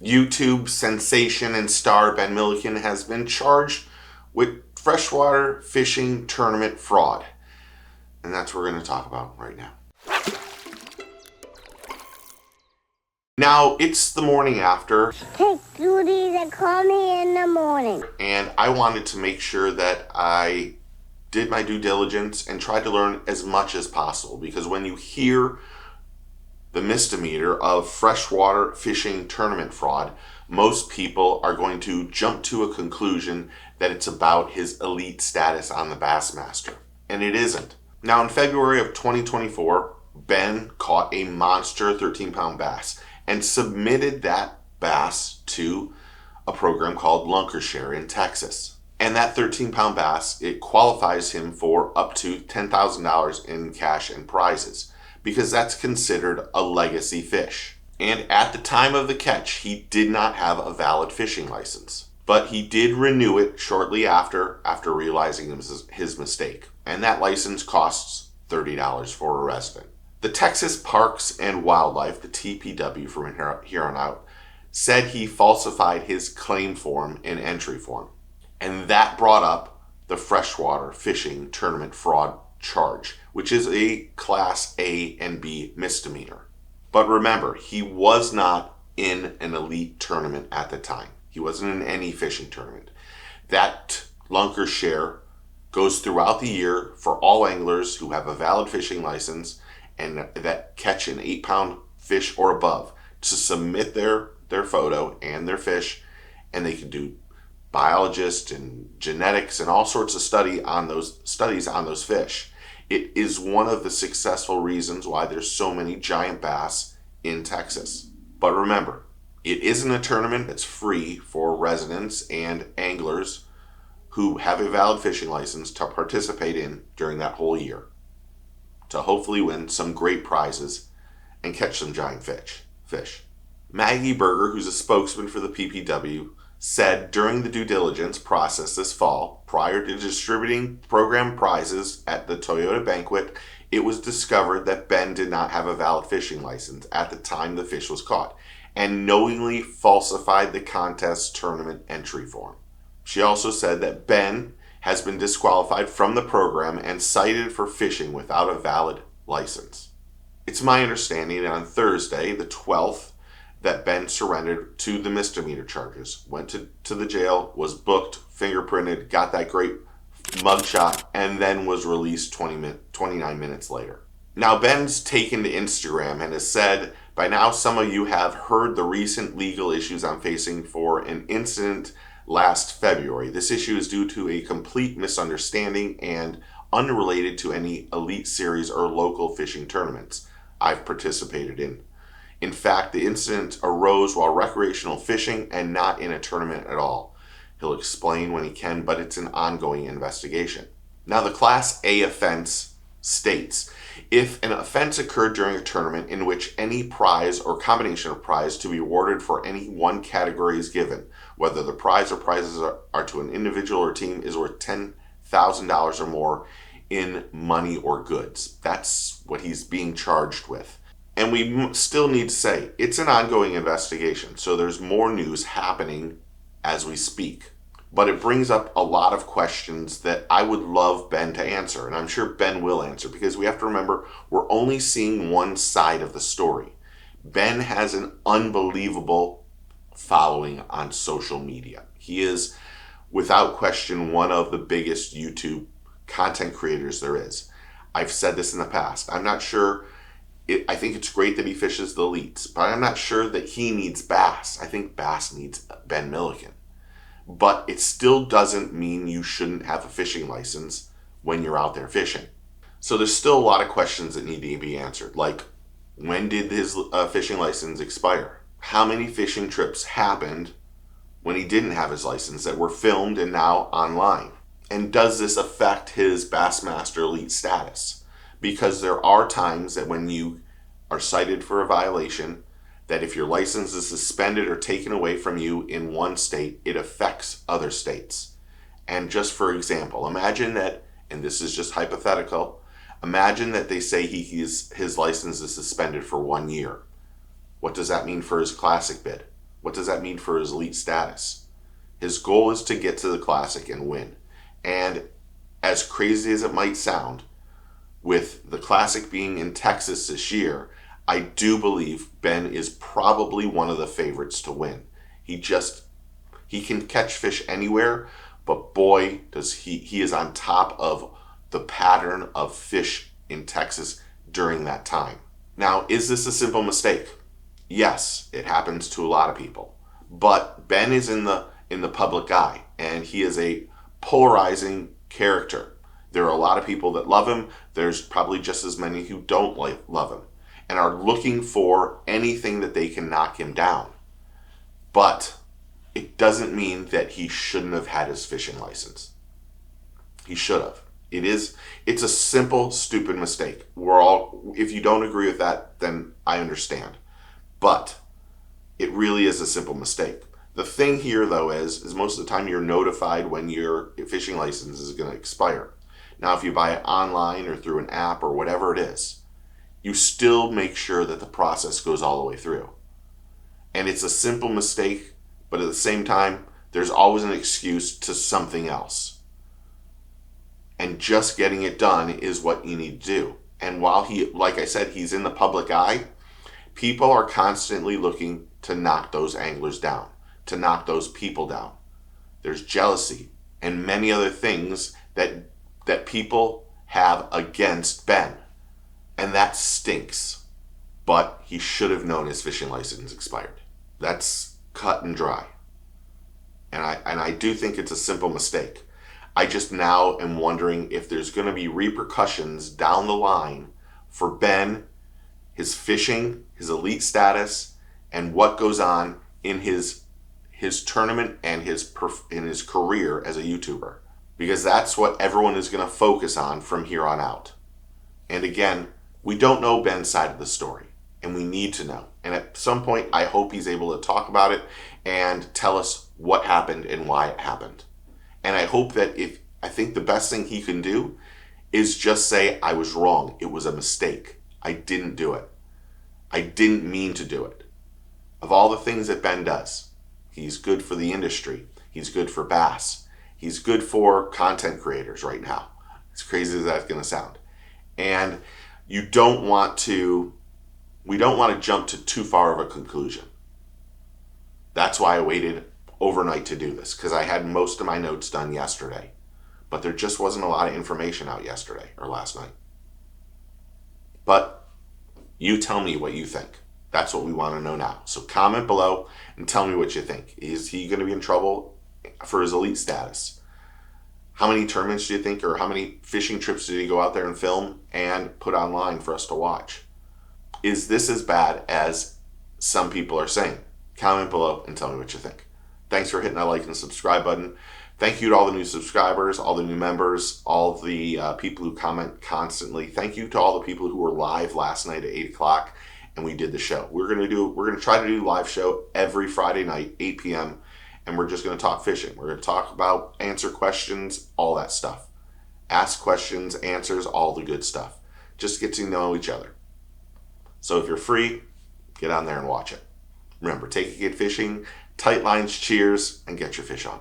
YouTube sensation and star Ben Milliken has been charged with freshwater fishing tournament fraud. And that's what we're going to talk about right now. Now, it's the morning after. Take duty to call me in the morning. And I wanted to make sure that I did my due diligence and tried to learn as much as possible. Because when you hear the misdemeanor of freshwater fishing tournament fraud, most people are going to jump to a conclusion that it's about his elite status on the Bassmaster. And it isn't. Now, in February of 2024, Ben caught a monster 13-pound bass and submitted that bass to a program called Lunkershare in Texas. And that 13-pound bass, it qualifies him for up to $10,000 in cash and prizes, because that's considered a legacy fish. And at the time of the catch, he did not have a valid fishing license. But he did renew it shortly after realizing his mistake. And that license costs $30 for a resident. The Texas Parks and Wildlife, the TPW from here on out, said he falsified his claim form and entry form. And that brought up the freshwater fishing tournament fraud charge, which is a Class A and B misdemeanor. But remember, he was not in an elite tournament at the time. He wasn't in any fishing tournament. That Lunkershare goes throughout the year for all anglers who have a valid fishing license and that catch an 8-pound fish or above to submit their photo and their fish, and they can do biologists and genetics and all sorts of studies on those fish. It is one of the successful reasons why there's so many giant bass in Texas. But remember, it isn't a tournament that's free for residents and anglers who have a valid fishing license to participate in during that whole year, to hopefully win some great prizes and catch some giant fish. Maggie Berger, who's a spokesman for the PPW, said during the due diligence process this fall, prior to distributing program prizes at the Toyota banquet, it was discovered that Ben did not have a valid fishing license at the time the fish was caught and knowingly falsified the contest tournament entry form. She also said that Ben has been disqualified from the program and cited for fishing without a valid license. It's my understanding that on Thursday, the 12th, that Ben surrendered to the misdemeanor charges, went to the jail, was booked, fingerprinted, got that great mugshot, and then was released 29 minutes later. Now, Ben's taken to Instagram and has said, by now some of you have heard the recent legal issues I'm facing for an incident last February. This issue is due to a complete misunderstanding and unrelated to any elite series or local fishing tournaments I've participated in. In fact, the incident arose while recreational fishing and not in a tournament at all. He'll explain when he can, but it's an ongoing investigation. Now, the Class A offense states, if an offense occurred during a tournament in which any prize or combination of prize to be awarded for any one category is given, whether the prize or prizes are to an individual or team, is worth $10,000 or more in money or goods. That's what he's being charged with. And we still need to say, it's an ongoing investigation, so there's more news happening as we speak. But it brings up a lot of questions that I would love Ben to answer, and I'm sure Ben will answer, because we have to remember, we're only seeing one side of the story. Ben has an unbelievable following on social media. He is, without question, one of the biggest YouTube content creators there is. I've said this in the past. I'm not sure... I think it's great that he fishes the elites, but I'm not sure that he needs bass. I think bass needs Ben Milliken. But it still doesn't mean you shouldn't have a fishing license when you're out there fishing. So there's still a lot of questions that need to be answered, like when did his fishing license expire? How many fishing trips happened when he didn't have his license that were filmed and now online? And does this affect his Bassmaster Elite status? Because there are times that when you are cited for a violation, that if your license is suspended or taken away from you in one state, it affects other states. And just for example, imagine that, and this is just hypothetical, imagine that they say his license is suspended for 1 year. What does that mean for his classic bid? What does that mean for his elite status? His goal is to get to the Classic and win. And as crazy as it might sound, with the Classic being in Texas this year, I do believe Ben is probably one of the favorites to win. He can catch fish anywhere, but boy, does he is on top of the pattern of fish in Texas during that time. Now, is this a simple mistake? Yes, it happens to a lot of people. But Ben is in the public eye, and he is a polarizing character. There are a lot of people that love him. There's probably just as many who don't love him and are looking for anything that they can knock him down. But it doesn't mean that he shouldn't have had his fishing license. He should have. It's a simple, stupid mistake. If you don't agree with that, then I understand. But it really is a simple mistake. The thing here, though, is most of the time you're notified when your fishing license is going to expire. Now, if you buy it online or through an app or whatever it is, you still make sure that the process goes all the way through. And it's a simple mistake, but at the same time, there's always an excuse to something else. And just getting it done is what you need to do. And while like I said, he's in the public eye, people are constantly looking to knock those anglers down, to knock those people down. There's jealousy and many other things that people have against Ben. And that stinks. But he should have known his fishing license expired. That's cut and dry. And I do think it's a simple mistake. I just now am wondering if there's going to be repercussions down the line for Ben, his fishing, his elite status, and what goes on in his tournament and in his career as a YouTuber. Because that's what everyone is going to focus on from here on out. And again, we don't know Ben's side of the story, and we need to know. And at some point, I hope he's able to talk about it and tell us what happened and why it happened. And I hope that I think the best thing he can do is just say, I was wrong. It was a mistake. I didn't do it. I didn't mean to do it. Of all the things that Ben does, he's good for the industry. He's good for bass. He's good for content creators right now. As crazy as that's going to sound. And we don't want to jump to too far of a conclusion. That's why I waited overnight to do this, because I had most of my notes done yesterday. But there just wasn't a lot of information out yesterday or last night. But you tell me what you think. That's what we want to know now. So comment below and tell me what you think. Is he going to be in trouble for his elite status? How many tournaments do you think, or how many fishing trips did he go out there and film and put online for us to watch? Is this as bad as some people are saying? Comment below and tell me what you think. Thanks for hitting that like and subscribe button. Thank you to all the new subscribers, all the new members, all the people who comment constantly. Thank you to all the people who were live last night at 8 o'clock and we did the show. We're going to try to do a live show every Friday night, 8 p.m. And we're just going to talk fishing. We're going to talk about, answer questions, all that stuff. Ask questions, answers, all the good stuff. Just get to know each other. So if you're free, get on there and watch it. Remember, take a kid fishing, tight lines, cheers, and get your fish on.